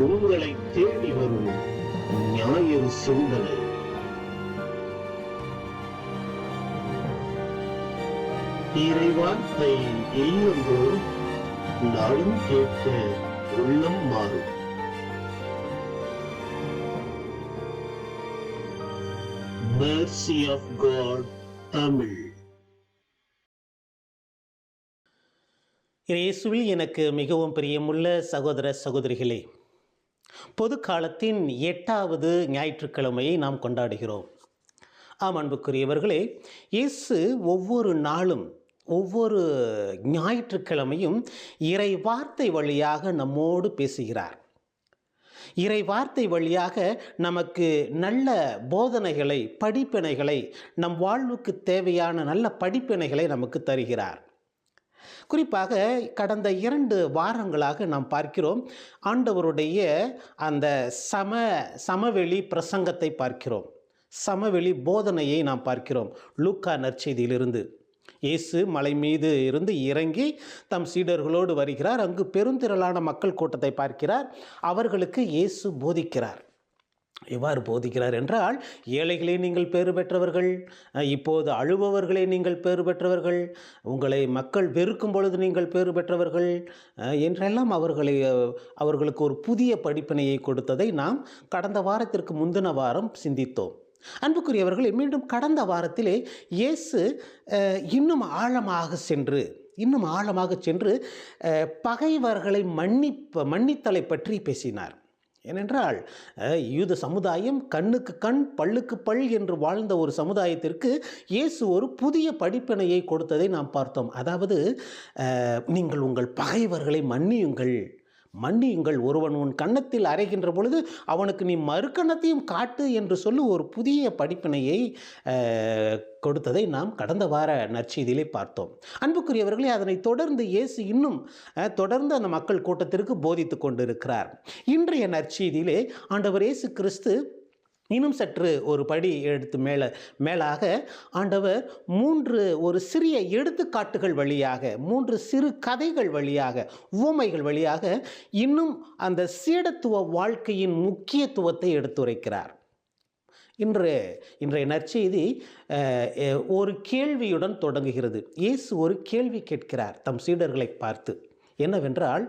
உங்களை தேடி வரும் ஞாயிறு சிந்தனை. இறைவார்த்தை இல்லந்தோறும் நாளும் கேட்க உள்ளம் மாறும். Mercy of God Tamil. இயேசுவில் எனக்கு மிகவும் பிரியமுள்ள சகோதர சகோதரிகளே, பொது காலத்தின் 8வது ஞாயிற்றுக்கிழமையை நாம் கொண்டாடுகிறோம். ஆம் அன்புக்குரியவர்களே, இயேசு ஒவ்வொரு நாளும் ஒவ்வொரு ஞாயிற்றுக்கிழமையும் இறை வார்த்தை வழியாக நம்மோடு பேசுகிறார். இறை வார்த்தை வழியாக நமக்கு நல்ல போதனைகளை, படிப்பினைகளை, நம் வாழ்வுக்கு தேவையான நல்ல படிப்பினைகளை நமக்கு தருகிறார். குறிப்பாக கடந்த 2 வாரங்களாக நாம் பார்க்கிறோம், ஆண்டவருடைய அந்த சமவெளி பிரசங்கத்தை பார்க்கிறோம், சமவெளி போதனையை நாம் பார்க்கிறோம். லூக்கா நற்செய்தியிலிருந்து இயேசு மலை மீது இருந்து இறங்கி தம் சீடர்களோடு வருகிறார். அங்கு பெருந்திரளான மக்கள் கூட்டத்தை பார்க்கிறார். அவர்களுக்கு இயேசு போதிக்கிறார். எவ்வாறு போதிக்கிறார் என்றால், ஏழைகளே நீங்கள் பேறு பெற்றவர்கள், இப்போது அழுபவர்களே நீங்கள் பேறு பெற்றவர்கள், உங்களை மக்கள் வெறுக்கும் பொழுது நீங்கள் பேறு பெற்றவர்கள் என்றெல்லாம் அவர்களுக்கு ஒரு புதிய படிப்பினையை கொடுத்ததை நாம் கடந்த வாரத்திற்கு முந்தின வாரம் சிந்தித்தோம். அன்புக்குரியவர்களே, மீண்டும் கடந்த வாரத்திலே இயேசு இன்னும் ஆழமாக சென்று பகைவர்களை மன்னித்தலை பற்றி பேசினார். ஏனென்றால் யூத சமுதாயம் கண்ணுக்கு கண் பல்லுக்கு பல் என்று வாழ்ந்த ஒரு சமுதாயத்திற்கு இயேசு ஒரு புதிய படிப்பினையை கொடுத்ததை நாம் பார்த்தோம். அதாவது, நீங்கள் உங்கள் பகைவர்களை மன்னியுங்கள், ஒருவன் உன் கன்னத்தில் அறைகின்ற பொழுது அவனுக்கு நீ மறுக்கணத்தையும் காட்டு என்று சொல்லி ஒரு புதிய படிப்பினையை கொடுத்ததை நாம் கடந்த வார நற்செய்தியிலே பார்த்தோம். அன்புக்குரியவர்களே, அதனை தொடர்ந்து இயேசு இன்னும் தொடர்ந்து அந்த மக்கள் கூட்டத்திற்கு போதித்து கொண்டிருக்கிறார். இன்றைய நற்செய்தியிலே ஆண்டவர் இயேசு கிறிஸ்து இன்னும் சற்று ஒரு படி எடுத்து மேலாக ஆண்டவர் 3 ஒரு சிறிய எடுத்துக்காட்டுகள் வழியாக, 3 சிறு கதைகள் வழியாக, உவமைகள் வழியாக இன்னும் அந்த சீடத்துவ வாழ்க்கையின் முக்கியத்துவத்தை எடுத்துரைக்கிறார். இன்றைய நற்செய்தி ஒரு கேள்வியுடன் தொடங்குகிறது. இயேசு ஒரு கேள்வி கேட்கிறார் தம் சீடர்களை பார்த்து. என்னவென்றால்,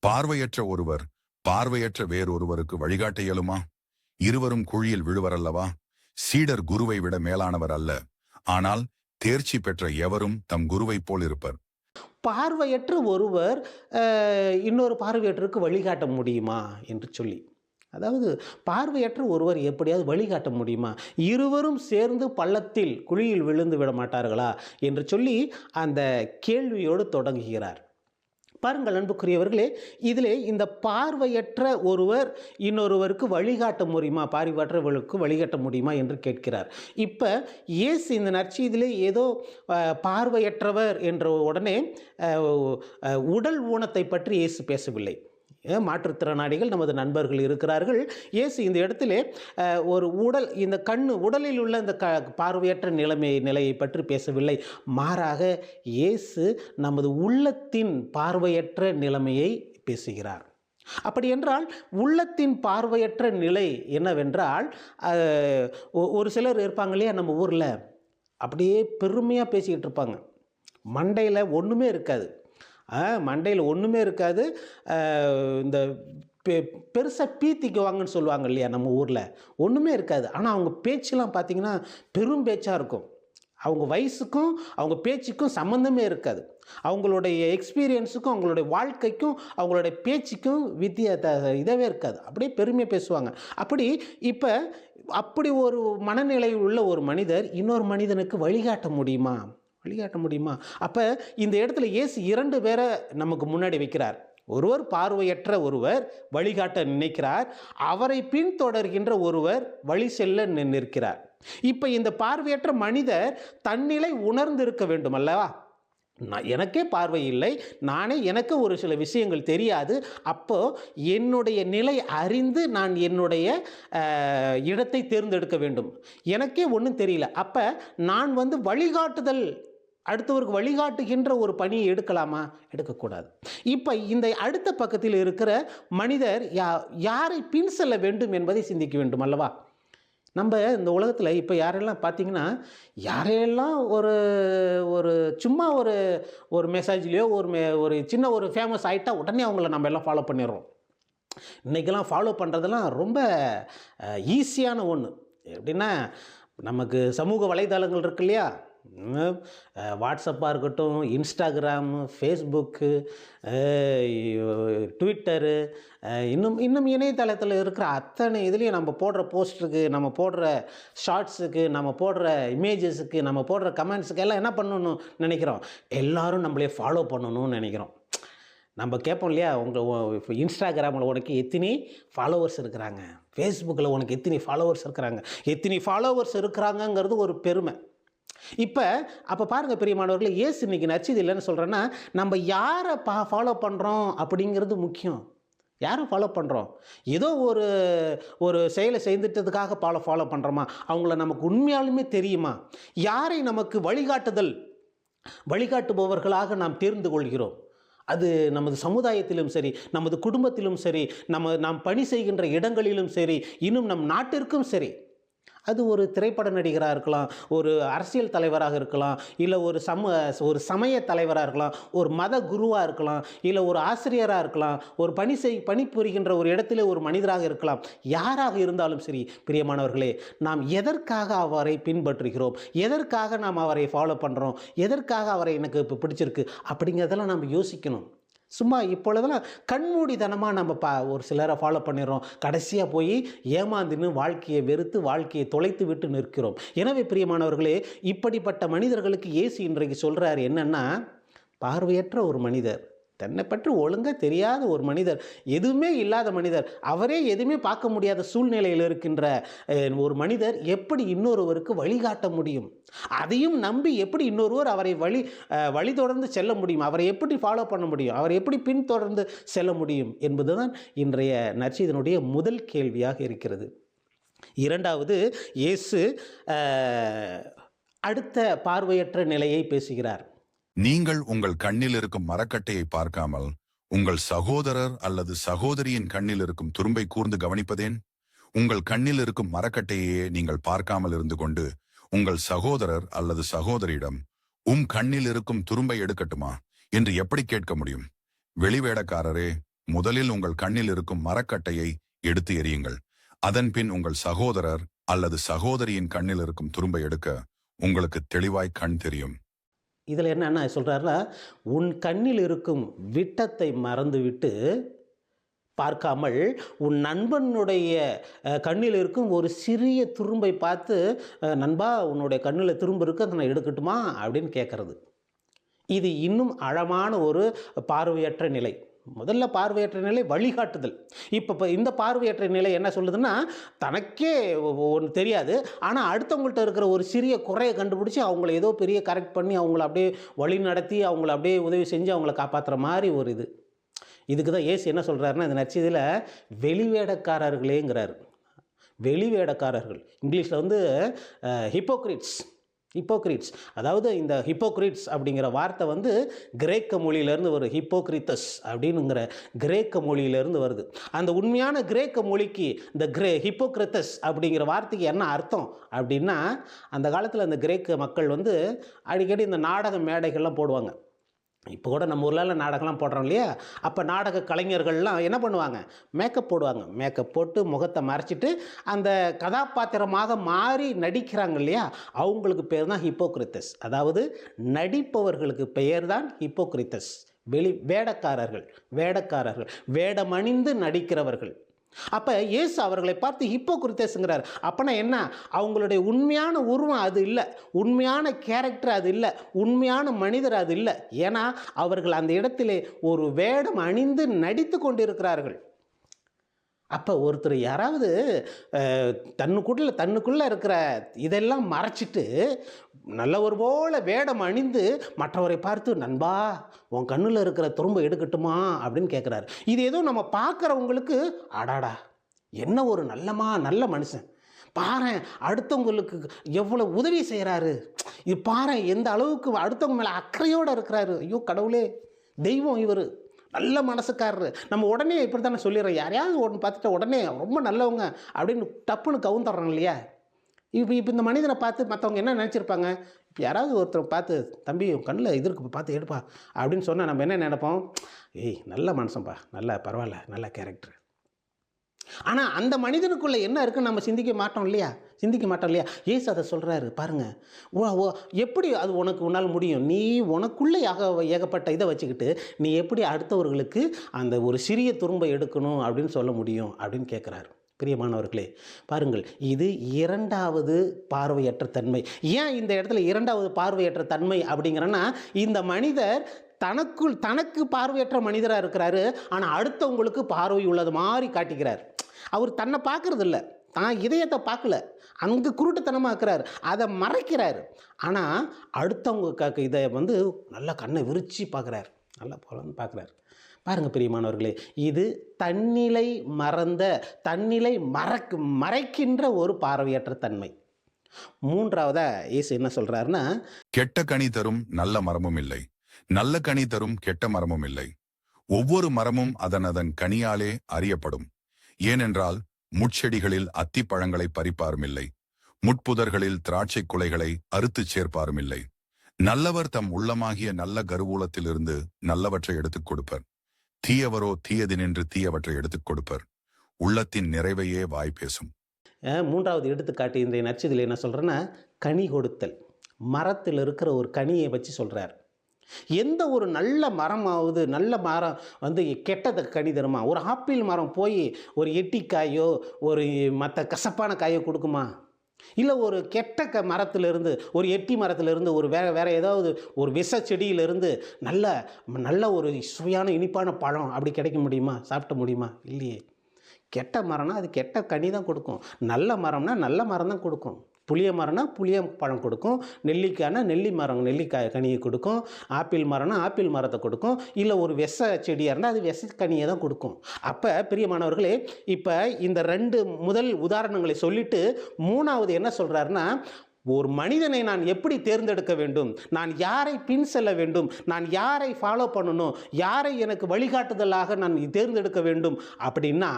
பார்வையற்ற ஒருவர் பார்வையற்ற வேறொருவருக்கு வழிகாட்ட இயலுமா? இருவரும் குழியில் விழுவரல்லவா? சீடர் குருவை விட மேலானவர் அல்ல, ஆனால் தேர்ச்சி பெற்ற எவரும் தம் குருவை போல் இருப்பர். பார்வையற்ற ஒருவர் இன்னொரு பார்வையற்றருக்கு வழிகாட்ட முடியுமா என்று சொல்லி, அதாவது பார்வையற்ற ஒருவர் எப்படியாவது வழிகாட்ட முடியுமா? இருவரும் சேர்ந்து பள்ளத்தில் குழியில் விழுந்து விட மாட்டார்களா என்று சொல்லி அந்த கேள்வியோடு தொடங்குகிறார். பாருங்கள் அன்புக்குரியவர்களே, இதிலே இந்த பார்வையற்ற ஒருவர் இன்னொருவருக்கு வழிகாட்ட முடியுமா, பார்வையற்றவர்களுக்கு வழிகாட்ட முடியுமா என்று கேட்கிறார். இப்போ இயேசு இந்த நற்செய்தியிலே ஏதோ பார்வையற்றவர் என்ற உடனே உடல் ஊனத்தை பற்றி இயேசு பேசவில்லை. மாற்றுத்திறனாளிகள் நமது நண்பர்கள் இருக்கிறார்கள். இயேசு இந்த இடத்திலே ஒரு இந்த உடலில் உள்ள இந்த பார்வையற்ற நிலையை பற்றி பேசவில்லை. மாறாக இயேசு நமது உள்ளத்தின் பார்வையற்ற நிலைமையை பேசுகிறார். அப்படி என்றால் உள்ளத்தின் பார்வையற்ற நிலை என்னவென்றால், ஒரு சிலர் இருப்பாங்க இல்லையா நம்ம ஊரில், அப்படியே பெருமையாக பேசிக்கிட்டு இருப்பாங்க, மண்டையில் ஒன்றுமே இருக்காது. இந்த பெருசாக பீத்திக்குவாங்கன்னு சொல்லுவாங்க இல்லையா நம்ம ஊரில், ஒன்றுமே இருக்காது. ஆனால் அவங்க பேச்செல்லாம் பார்த்திங்கன்னா பெரும் பேச்சாக இருக்கும். அவங்க வயசுக்கும் அவங்க பேச்சுக்கும் சம்மந்தமே இருக்காது. அவங்களுடைய எக்ஸ்பீரியன்ஸுக்கும் அவங்களுடைய வாழ்க்கைக்கும் அவங்களுடைய பேச்சுக்கும் இதவே இருக்காது. அப்படியே பெருமையாக பேசுவாங்க. அப்படி ஒரு மனநிலையில் உள்ள ஒரு மனிதர் இன்னொரு மனிதனுக்கு வழிகாட்ட முடியுமா? அப்போ இந்த இடத்துல இயேசு 2 பேரை நமக்கு முன்னாடி வைக்கிறார். ஒருவர் பார்வையற்ற ஒருவர் வழிகாட்ட நினைக்கிறார், அவரை பின்தொடர்கின்ற ஒருவர் வழி செல்ல நிற்கிறார். இப்போ இந்த பார்வையற்ற மனிதர் தன்னிலை உணர்ந்திருக்க வேண்டும் அல்லவா? எனக்கே பார்வை இல்லை, எனக்கு ஒரு சில விஷயங்கள் தெரியாது. அப்போது என்னுடைய நிலை அறிந்து நான் என்னுடைய இடத்தை தேர்ந்தெடுக்க வேண்டும். எனக்கே ஒன்றும் தெரியல. அப்போ நான் வழிகாட்டுதல் அடுத்தவருக்கு வழிகாட்டுகின்ற ஒரு பணியை எடுக்கலாமா? எடுக்கக்கூடாது. இப்போ இந்த அடுத்த பக்கத்தில் இருக்கிற மனிதர் யாரை பின் செல்ல வேண்டும் என்பதை சிந்திக்க வேண்டும் அல்லவா? நம்ம இந்த உலகத்தில் இப்போ யாரெல்லாம் பார்த்தீங்கன்னா, யாரையெல்லாம் ஒரு ஒரு சும்மா ஒரு ஒரு மெசேஜ்லேயோ ஒரு சின்ன ஒரு ஃபேமஸ் ஆகிட்டா உடனே அவங்கள நம்ம எல்லாம் ஃபாலோ பண்ணிடுறோம். இன்றைக்கெல்லாம் ஃபாலோ பண்ணுறதெல்லாம் ரொம்ப ஈஸியான ஒன்று. எப்படின்னா, நமக்கு சமூக வலைதளங்கள் இருக்கு இல்லையா? வாட்ஸ்அப்பாக இருக்கட்டும், இன்ஸ்டாகிராமு, ஃபேஸ்புக்கு, ட்விட்டரு, இன்னும் இணையதளத்தில் இருக்கிற அத்தனை இதுலேயும் நம்ம போடுற போஸ்ட்டுக்கு, நம்ம போடுற ஷார்ட்ஸுக்கு, நம்ம போடுற இமேஜஸுக்கு, நம்ம போடுற கமெண்ட்ஸுக்கு எல்லாம் என்ன பண்ணணும்னு நினைக்கிறோம்? எல்லோரும் நம்மளே ஃபாலோ பண்ணணும்னு நினைக்கிறோம். நம்ம கேட்போம் இல்லையா, இப்போ இன்ஸ்டாகிராமில் உனக்கு எத்தனை ஃபாலோவர்ஸ் இருக்கிறாங்க, ஃபேஸ்புக்கில் உனக்கு எத்தனை ஃபாலோவர்ஸ் இருக்கிறாங்க, எத்தனை ஃபாலோவர்ஸ் இருக்கிறாங்கங்கிறது ஒரு பெருமை. அப்போ பாருங்கள் பிரியமானவர்களே, இயேசு இன்னைக்கு நற்செய்தி இல்லைன்னு சொல்கிறேன்னா, நம்ம யாரை ஃபாலோ பண்ணுறோம் அப்படிங்கிறது முக்கியம். யாரை ஃபாலோ பண்ணுறோம்? ஏதோ ஒரு செயலை செய்துட்டதுக்காக ஃபாலோ பண்ணுறோமா? அவங்கள நமக்கு உண்மையாலுமே தெரியுமா? யாரை நமக்கு வழிகாட்டுபவர்களாக நாம் தேர்ந்து கொள்கிறோம்? அது நமது சமுதாயத்திலும் சரி, நமது குடும்பத்திலும் சரி, நாம் பணி செய்கின்ற இடங்களிலும் சரி, இன்னும் நம் நாட்டிற்கும் சரி. அது ஒரு திரைப்பட நடிகராக இருக்கலாம், ஒரு அரசியல் தலைவராக இருக்கலாம், இல்லை ஒரு சமய தலைவராக இருக்கலாம், ஒரு மத குருவாக இருக்கலாம், இல்லை ஒரு ஆசிரியராக இருக்கலாம், ஒரு பணிபுரிகின்ற ஒரு இடத்துல ஒரு மனிதராக இருக்கலாம். யாராக இருந்தாலும் சரி பிரியமானவர்களே, நாம் எதற்காக அவரை பின்பற்றுகிறோம், எதற்காக நாம் அவரை ஃபாலோ பண்ணுறோம், எதற்காக அவரை எனக்கு இப்போ பிடிச்சிருக்கு அப்படிங்கிறதெல்லாம் நம்ம யோசிக்கணும். சும்மா இப்பொழுதெல்லாம் கண்மூடித்தனமாக நம்ம ஒரு சிலரை ஃபாலோ பண்ணிடுறோம். கடைசியாக போய் ஏமாந்துன்னு வாழ்க்கையை வெறுத்து, வாழ்க்கையை தொலைத்து விட்டு நிற்கிறோம். எனவே பிரியமானவர்களே, இப்படிப்பட்ட மனிதர்களுக்கு இயேசு இன்றைக்கு சொல்கிறார் என்னென்னா, பார்வையற்ற ஒரு மனிதர், தன்னை பற்றி ஒழுங்காக தெரியாத ஒரு மனிதர், எதுவுமே இல்லாத மனிதர், அவரே எதுவுமே பார்க்க முடியாத சூழ்நிலையில் இருக்கின்ற ஒரு மனிதர் எப்படி இன்னொருவருக்கு வழிகாட்ட முடியும்? அதையும் நம்பி எப்படி இன்னொருவர் அவரை வழி தொடர்ந்து செல்ல முடியும்? அவரை எப்படி ஃபாலோ பண்ண முடியும்? அவரை எப்படி பின்தொடர்ந்து செல்ல முடியும் என்பதுதான் இன்றைய நற்செய்தியினுடைய முதல் கேள்வியாக இருக்கிறது. இரண்டாவது, இயேசு அடுத்த பார்வையற்ற நிலையை பேசுகிறார். நீங்கள் உங்கள் கண்ணில் இருக்கும் மரக்கட்டையை பார்க்காமல் உங்கள் சகோதரர் அல்லது சகோதரியின் கண்ணில் இருக்கும் துரும்பை கூர்ந்து கவனிப்பதேன்? உங்கள் கண்ணில் இருக்கும் மரக்கட்டையே நீங்கள் பார்க்காமல் இருந்து கொண்டு உங்கள் சகோதரர் அல்லது சகோதரியிடம் கண்ணில் இருக்கும் துரும்பை எடுக்கட்டுமா என்று எப்படி கேட்க முடியும்? வெளிவேடக்காரரே, முதலில் உங்கள் கண்ணில் இருக்கும் மரக்கட்டையை எடுத்து எறியுங்கள். அதன் பின் உங்கள் சகோதரர் அல்லது சகோதரியின் கண்ணில் இருக்கும் துரும்பை எடுக்க உங்களுக்கு தெளிவாய் கண் தெரியும். இதில் என்ன சொல்கிறாருன்னா, உன் கண்ணில் இருக்கும் விட்டத்தை மறந்துவிட்டு பார்க்காமல் உன் நண்பனுடைய கண்ணில் இருக்கும் ஒரு சிறிய துரும்பை பார்த்து, நண்பா உன்னுடைய கண்ணில் துரும்பு இருக்கு, அதை நான் எடுக்கட்டுமா அப்படின்னு கேட்குறது. இது இன்னும் ஆழமான ஒரு பார்வையற்ற நிலை. முதல்ல பார்வையற்ற நிலை வழிகாட்டுதல். இப்போ இந்த பார்வையற்ற நிலை என்ன சொல்லுதுன்னா, தனக்கே ஒன்று தெரியாது, ஆனால் அடுத்தவங்கள்ட்ட இருக்கிற ஒரு சிறிய குறையை கண்டுபிடிச்சி அவங்கள ஏதோ பெரிய கரெக்ட் பண்ணி அவங்கள அப்படியே வழி நடத்தி அவங்கள அப்படியே உதவி செஞ்சு அவங்கள காப்பாற்றுற மாதிரி ஒரு இது. இதுக்கு தான் இயேசு என்ன சொல்கிறாருன்னா, இந்த நற்செய்தியில் வெளிவேடக்காரர்களேங்கிறார். வெளிவேடக்காரர்கள், இங்கிலீஷில் ஹிப்போக்ரிட்ஸ். அதாவது இந்த ஹிப்போக்ரிட்ஸ் அப்படிங்கிற வார்த்தை கிரேக்க மொழியிலேருந்து வருது. ஹிப்போக்ரித்தஸ் அப்படின்னுங்கிற கிரேக்க மொழியிலேருந்து வருது. அந்த உண்மையான கிரேக்க மொழிக்கு இந்த ஹிப்போக்ரித்தஸ் அப்படிங்கிற வார்த்தைக்கு என்ன அர்த்தம் அப்படின்னா, அந்த காலத்தில் அந்த கிரேக்க மக்கள் அடிக்கடி இந்த நாடக மேடைகள்லாம் போடுவாங்க. இப்போ கூட நம்ம ஊர்லலாம் நாடகம்லாம் போடுறோம் இல்லையா? அப்போ நாடக கலைஞர்கள்லாம் என்ன பண்ணுவாங்க? மேக்கப் போடுவாங்க. மேக்கப் போட்டு முகத்தை மறைச்சிட்டு அந்த கதாபாத்திரமாக மாறி நடிக்கிறாங்க இல்லையா? அவங்களுக்கு பேர் தான் ஹிப்போக்ரித்தஸ். அதாவது நடிப்பவர்களுக்கு பெயர் தான் ஹிப்போக்ரித்தஸ். வேடக்காரர்கள், வேடமணிந்து நடிக்கிறவர்கள். அப்போ இயேசு அவர்களை பார்த்து ஹிப்போக்ரித்தஸ்ங்கிறார். அப்போனா என்ன? அவங்களுடைய உண்மையான உருவம் அது இல்லை, உண்மையான கேரக்டர் அது இல்லை, உண்மையான மனிதர் அது இல்லை. ஏன்னா அவர்கள் அந்த இடத்திலே ஒரு வேடம் அணிந்து நடித்து கொண்டிருக்கிறார்கள். அப்போ ஒருத்தர் யாராவது தன்னுக்குள்ளே இருக்கிற இதெல்லாம் மறைச்சிட்டு நல்லவர் போல வேடம் அணிந்து மற்றவரை பார்த்து, நண்பா உன் கண்ணில் இருக்கிற துரும்பை எடுக்கட்டுமா அப்படின்னு கேட்குறாரு. இது ஏதோ நம்ம பார்க்குறவங்களுக்கு, அடாடா என்ன ஒரு நல்ல மனுஷன், பாரேன் அடுத்தவங்களுக்கு எவ்வளோ உதவி செய்கிறாரு, இது பாரேன் எந்த அளவுக்கு அடுத்தவங்க மேலே அக்கறையோடு இருக்கிறாரு. ஐயோ கடவுளே, தெய்வம் இவர், நல்ல மனசுக்காரரு. நம்ம உடனே இப்படி தானே சொல்லிடுறோம். யாரையாவது ஒன்று பார்த்துட்டு உடனே ரொம்ப நல்லவங்க அப்படின்னு டப்புன்னு கவுந்துடுறோம் இல்லையா? இப்போ இந்த மனிதனை பார்த்து மற்றவங்க என்ன நினச்சிருப்பாங்க? இப்போ யாராவது ஒருத்தர் பார்த்து, தம்பி உன் கண்ணில் இது இருக்கு பார்த்து எடுப்பா அப்படின்னு சொன்னால் நம்ம என்ன நினைப்போம்? ஏய் நல்ல மனுஷன்ப்பா, நல்ல பரவாயில்ல, நல்ல கேரக்டர். ஆனால் அந்த மனிதனுக்குள்ளே என்ன இருக்குன்னு நம்ம சிந்திக்க மாட்டோம் இல்லையா? ஏசு அதை சொல்கிறாரு பாருங்கள். எப்படி அது உன்னால் முடியும்? நீ உனக்குள்ளே ஏகப்பட்ட இதை வச்சுக்கிட்டு நீ எப்படி அடுத்தவர்களுக்கு அந்த ஒரு சிறிய துரும்பை எடுக்கணும் அப்படின்னு சொல்ல முடியும் அப்படின்னு கேட்குறாரு. பிரியமானவர்களே பாருங்கள், இது இரண்டாவது பார்வையற்ற தன்மை. ஏன் இந்த இடத்துல இரண்டாவது பார்வையற்ற தன்மை அப்படிங்கிறன்னா, இந்த மனிதர் தனக்கு பார்வையற்ற மனிதராக இருக்கிறாரு, ஆனால் அடுத்தவங்களுக்கு பார்வை உள்ளது மாதிரி காட்டிக்கிறார். அவர் தன்னை பார்க்கறது இல்லை, தான் இதயத்தை பார்க்கல, அங்கே குருட்டுத்தனமாக இருக்கிறார், அதை மறைக்கிறார். ஆனால் அடுத்தவங்க இதை நல்லா கண்ணை விரித்து பார்க்குறார், நல்லா போலன்னு பார்க்குறார். பாருங்கள் பிரியமானவர்களே, இது தன்னிலை மறைக்கின்ற ஒரு பார்வையற்ற தன்மை. மூன்றாவதா இயேசு என்ன சொல்றாருன்னா, கெட்ட கனி தரும் நல்ல மரமும் இல்லை, நல்ல கனி தரும் கெட்ட மரமும் இல்லை. ஒவ்வொரு மரமும் அதன் கனியாலே அறியப்படும். ஏனென்றால் முட்செடிகளில் அத்திப்பழங்களை பறிப்பாரும் இல்லை, முட்புதர்களில் திராட்சை குலைகளை அறுத்துச் சேர்ப்பாரும் இல்லை. நல்லவர் தம் உள்ளமாகிய நல்ல கருவூலத்திலிருந்து நல்லவற்றை எடுத்துக் கொடுப்பர், தீயவரோ தீயதினின்று தீயவற்றை எடுத்துக் கொடுப்பர். உள்ளத்தின் நிறைவையே வாய் பேசும். மூன்றாவது எடுத்துக்காட்டு இன்றைய நற்செய்தியில் என்ன சொல்கிறேன்னா, கனி கொடுத்தல். மரத்தில் இருக்கிற ஒரு கனியை வச்சு சொல்கிறார். எந்த ஒரு நல்ல மரமாவது, நல்ல மரம் கெட்டதை கனி தருமா? ஒரு ஆப்பிள் மரம் போய் ஒரு எட்டிக்காயோ ஒரு மற்ற கசப்பான காயோ கொடுக்குமா? இல்லை ஒரு கெட்ட மரத்திலிருந்து, ஒரு எட்டி மரத்திலிருந்து, ஒரு வேறு ஏதாவது ஒரு விஷ செடியிலிருந்து நல்ல ஒரு சுவையான இனிப்பான பழம் அப்படி கிடைக்க முடியுமா? சாப்பிட முடியுமா? இல்லையே. கெட்ட மரம்னா அது கெட்ட கனி தான் கொடுக்கும். நல்ல மரம்னா நல்ல மரம் தான் கொடுக்கும். புளிய மரம்னா புளிய பழம் கொடுக்கும். நெல்லிக்காய்னா நெல்லிக்காய் கனியை கொடுக்கும். ஆப்பிள் மரம்னா ஆப்பிள் மரத்தை கொடுக்கும். இல்லை ஒரு விஷ செடியாக இருந்தால் அது விஷ கனியை தான் கொடுக்கும். அப்போ பிரியமானவர்களே, இப்போ இந்த 2 முதல் உதாரணங்களை சொல்லிவிட்டு மூணாவது என்ன சொல்கிறாருன்னா, ஒரு மனிதனை நான் எப்படி தேர்ந்தெடுக்க வேண்டும், நான் யாரை பின் செல்ல வேண்டும், நான் யாரை ஃபாலோ பண்ணணும், யாரை எனக்கு வழிகாட்டுதலாக நான் தேர்ந்தெடுக்க வேண்டும் அப்படின்னா,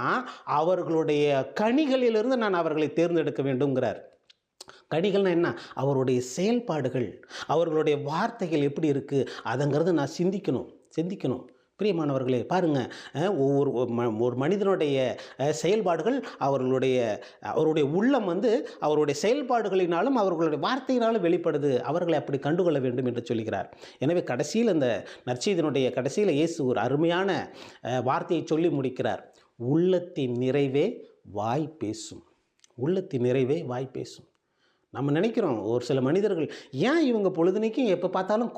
அவர்களுடைய கனிகளிலிருந்து நான் அவர்களை தேர்ந்தெடுக்க வேண்டும்ங்கிறார். கனிகள்னா என்ன? அவருடைய செயல்பாடுகள், அவர்களுடைய வார்த்தைகள் எப்படி இருக்குது அதங்கிறது நான் சிந்திக்கணும். பிரியமானவர்களே பாருங்கள், ஒரு மனிதனுடைய செயல்பாடுகள், அவருடைய உள்ளம் அவருடைய செயல்பாடுகளினாலும் அவர்களுடைய வார்த்தையினாலும் வெளிப்படுது. அவர்களை அப்படி கண்டுகொள்ள வேண்டும் என்று சொல்கிறார். எனவே கடைசியில் இந்த நற்செய்தியினுடைய கடைசியில் இயேசு ஒரு அருமையான வார்த்தையை சொல்லி முடிக்கிறார். உள்ளத்தின் நிறைவே வாய் பேசும். உள்ளத்தின் நிறைவே வாய் பேசும். நம்ம நினைக்கிறோம், ஒரு சில மனிதர்கள் ஏன் இவங்க பொழுதுனைக்கும் எப்போ பார்த்தாலும்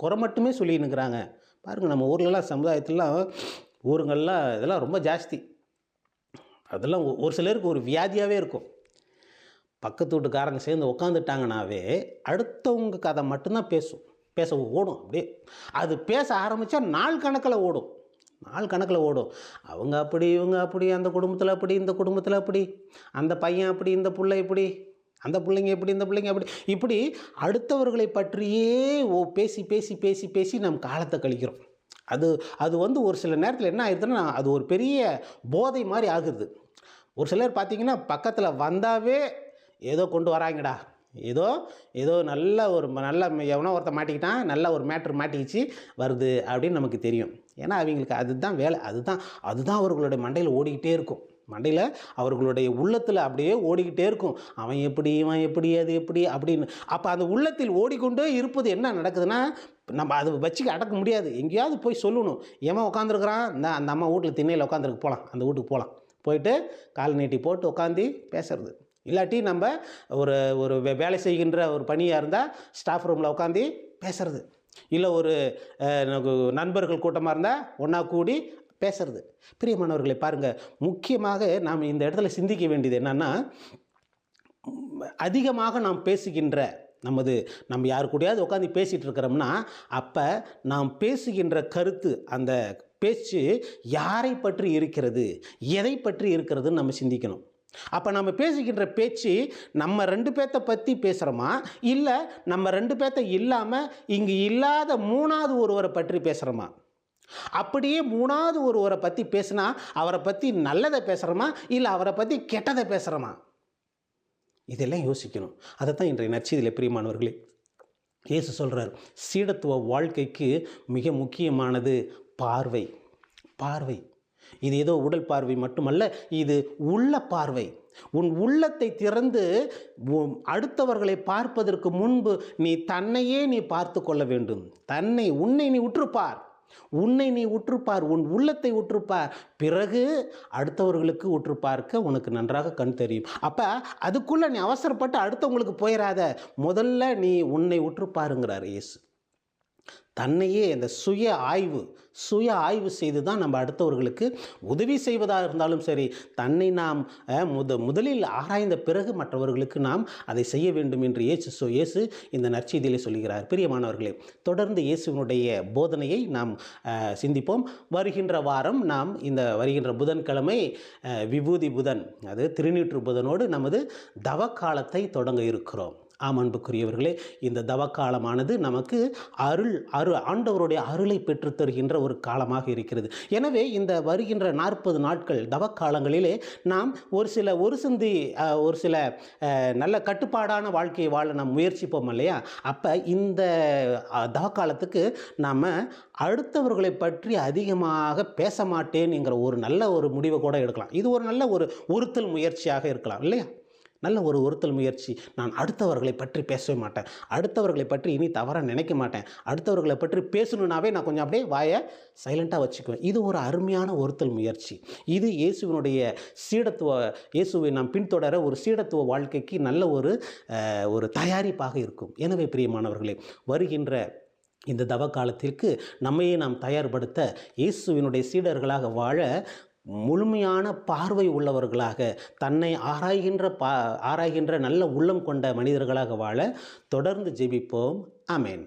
குறை மட்டுமே சொல்லின்னுக்கிறாங்க. பாருங்கள், நம்ம ஊர்லலாம் சமுதாயத்திலாம் ஊருங்கள்லாம் இதெல்லாம் ரொம்ப ஜாஸ்தி. அதெல்லாம் ஒரு சிலருக்கு ஒரு வியாதியாகவே இருக்கும். பக்கத்து வீட்டுக்காரங்க சேர்ந்து உட்காந்துட்டாங்கனாவே அடுத்தவங்க கதை மட்டும்தான் பேச ஓடும். அப்படியே அது பேச ஆரம்பித்தா நாள் கணக்கில் ஓடும். அவங்க அப்படி, இவங்க அப்படி, அந்த குடும்பத்தில் அப்படி, இந்த குடும்பத்தில் அப்படி, அந்த பையன் அப்படி, இந்த பிள்ளை இப்படி, அந்த பிள்ளைங்க எப்படி, இந்த பிள்ளைங்க அப்படி, இப்படி அடுத்தவர்களை பற்றியே பேசி பேசி பேசி பேசி நம் காலத்தை கழிக்கிறோம். அது ஒரு சில நேரத்தில் என்ன ஆயிடுதுன்னா, அது ஒரு பெரிய போதை மாதிரி ஆகுது. ஒரு சிலர் பார்த்திங்கன்னா பக்கத்தில் வந்தாவே ஏதோ கொண்டு வராங்கடா, ஏதோ நல்ல எவனோ ஒருத்த மாட்டிக்கிட்டான், நல்ல ஒரு மேட்ரு மாட்டிக்கிச்சு வருது அப்படின்னு நமக்கு தெரியும். ஏன்னா அவங்களுக்கு அதுதான் வேலை, அதுதான் அவர்களுடைய மண்டையில் ஓடிக்கிட்டே இருக்கும். மண்டையில் அவர்களுடைய உள்ளத்தில் அப்படியே ஓடிக்கிட்டே இருக்கும். அவன் எப்படி, இவன் எப்படி, அது எப்படி அப்படின்னு. அப்போ அந்த உள்ளத்தில் ஓடிக்கொண்டே இருப்பது என்ன நடக்குதுன்னா, நம்ம அதை வச்சுக்க அடக்க முடியாது. எங்கேயாவது போய் சொல்லணும். எவன் உட்காந்துருக்குறான், அந்த அம்மா வீட்டில் திண்ணையில் உட்காந்துருக்கு, போகலாம், அந்த வீட்டுக்கு போகலாம், போயிட்டு கால் நீட்டி போட்டு உட்காந்து பேசுறது. இல்லாட்டி நம்ம ஒரு வேலை செய்கின்ற ஒரு பணியாக இருந்தால் ஸ்டாஃப் ரூமில் உட்காந்து பேசுறது. இல்லை ஒரு நண்பர்கள் கூட்டமாக இருந்தால் ஒன்றா கூடி பேசுறது. பிரியமானவர்களை பாருங்கள், முக்கியமாக நாம் இந்த இடத்துல சிந்திக்க வேண்டியது என்னன்னா, அதிகமாக நாம் பேசுகின்ற நம்ம யாரு கூடயாவது உட்காந்து பேசிகிட்டு இருக்கிறோம்னா, அப்போ நாம் பேசுகின்ற கருத்து, அந்த பேச்சு யாரை பற்றி இருக்கிறது, எதை பற்றி இருக்கிறதுன்னு நம்ம சிந்திக்கணும். அப்போ நம்ம பேசிக்கின்ற பேச்சு நம்ம ரெண்டு பேர்த்த பற்றி பேசுகிறோமா, இல்லை நம்ம ரெண்டு பேர்த்த இல்லாமல் இங்கு இல்லாத மூணாவது ஒருவரை பற்றி பேசுகிறோமா? அப்படியே மூணாவது ஒருவரை பற்றி பேசினா அவரை பற்றி நல்லதை பேசுகிறோமா, இல்லை அவரை பற்றி கெட்டதை பேசுகிறோமா? இதெல்லாம் யோசிக்கணும். அதை தான் இன்றைய நற்செய்தியிலே பிரியமானவர்களே இயேசு சொல்கிறார், சீடத்துவ வாழ்க்கைக்கு மிக முக்கியமானது பார்வை. பார்வை இது ஏதோ உடல் பார்வை மட்டுமல்ல, இது உள்ள பார்வை. உன் உள்ளத்தை திறந்து அடுத்தவர்களை பார்ப்பதற்கு முன்பு நீ தன்னையே நீ பார்த்து கொள்ள வேண்டும். உன்னை நீ உற்றுப்பார், உன் உள்ளத்தை உற்றுப்பார். பிறகு அடுத்தவர்களுக்கு உற்று பார்க்க உனக்கு நன்றாக கண் தெரியும். அப்போ அதுக்குள்ளே நீ அவசரப்பட்டு அடுத்தவங்களுக்கு போயிடாத, முதல்ல நீ உன்னை உற்றுப்பாருங்கிறார் இயேசு. தன்னையே இந்த சுய ஆய்வு செய்து தான் நம்ம அடுத்தவர்களுக்கு உதவி செய்வதாக இருந்தாலும் சரி, தன்னை நாம் முதலில் ஆராய்ந்த பிறகு மற்றவர்களுக்கு நாம் அதை செய்ய வேண்டும் என்று இயேசு இந்த நற்செய்தியிலே சொல்கிறார். பிரியமானவர்களே, தொடர்ந்து இயேசுவினுடைய போதனையை நாம் சிந்திப்போம். வருகின்ற வாரம் நாம் இந்த வருகின்ற புதன்கிழமை விபூதி புதன், அது திருநீற்று புதனோடு நமது தவக்காலத்தை தொடங்க இருக்கிறோம். அன்புக்குரியவர்களே, இந்த தவக்காலமானது நமக்கு ஆண்டவருடைய அருளை பெற்று தருகின்ற ஒரு காலமாக இருக்கிறது. எனவே இந்த வருகின்ற 40 நாட்கள் தவக்காலங்களிலே நாம் ஒரு சில நல்ல கட்டுப்பாடான வாழ்க்கையை வாழ நாம் முயற்சிப்போம் இல்லையா? அப்போ இந்த தவக்காலத்துக்கு நாம் அடுத்தவர்களை பற்றி அதிகமாக பேச மாட்டேன்ங்கிற ஒரு நல்ல ஒரு முடிவை கூட எடுக்கலாம். இது ஒரு நல்ல ஒரு ஒருத்தல் முயற்சியாக இருக்கலாம் இல்லையா? நல்ல ஒரு ஒருத்தல் முயற்சி. நான் அடுத்தவர்களை பற்றி பேசவே மாட்டேன், அடுத்தவர்களை பற்றி இனி தவறாக நினைக்க மாட்டேன், அடுத்தவர்களை பற்றி பேசணுன்னாவே நான் கொஞ்சம் அப்படியே வாயை சைலண்ட்டாக வச்சுக்குவேன். இது ஒரு அருமையான ஒருத்தல் முயற்சி. இது இயேசுவை நாம் பின்தொடர ஒரு சீடத்துவ வாழ்க்கைக்கு நல்ல ஒரு தயாரிப்பாக இருக்கும். எனவே பிரியமானவர்களே, வருகின்ற இந்த தவ காலத்திற்கு நம்மையே நாம் தயார்படுத்த இயேசுவினுடைய சீடர்களாக வாழ முழுமையான பார்வை உள்ளவர்களாக, தன்னை ஆராய்கின்ற நல்ல உள்ளம் கொண்ட மனிதர்களாக வாழ தொடர்ந்து ஜெபிப்போம். ஆமென்.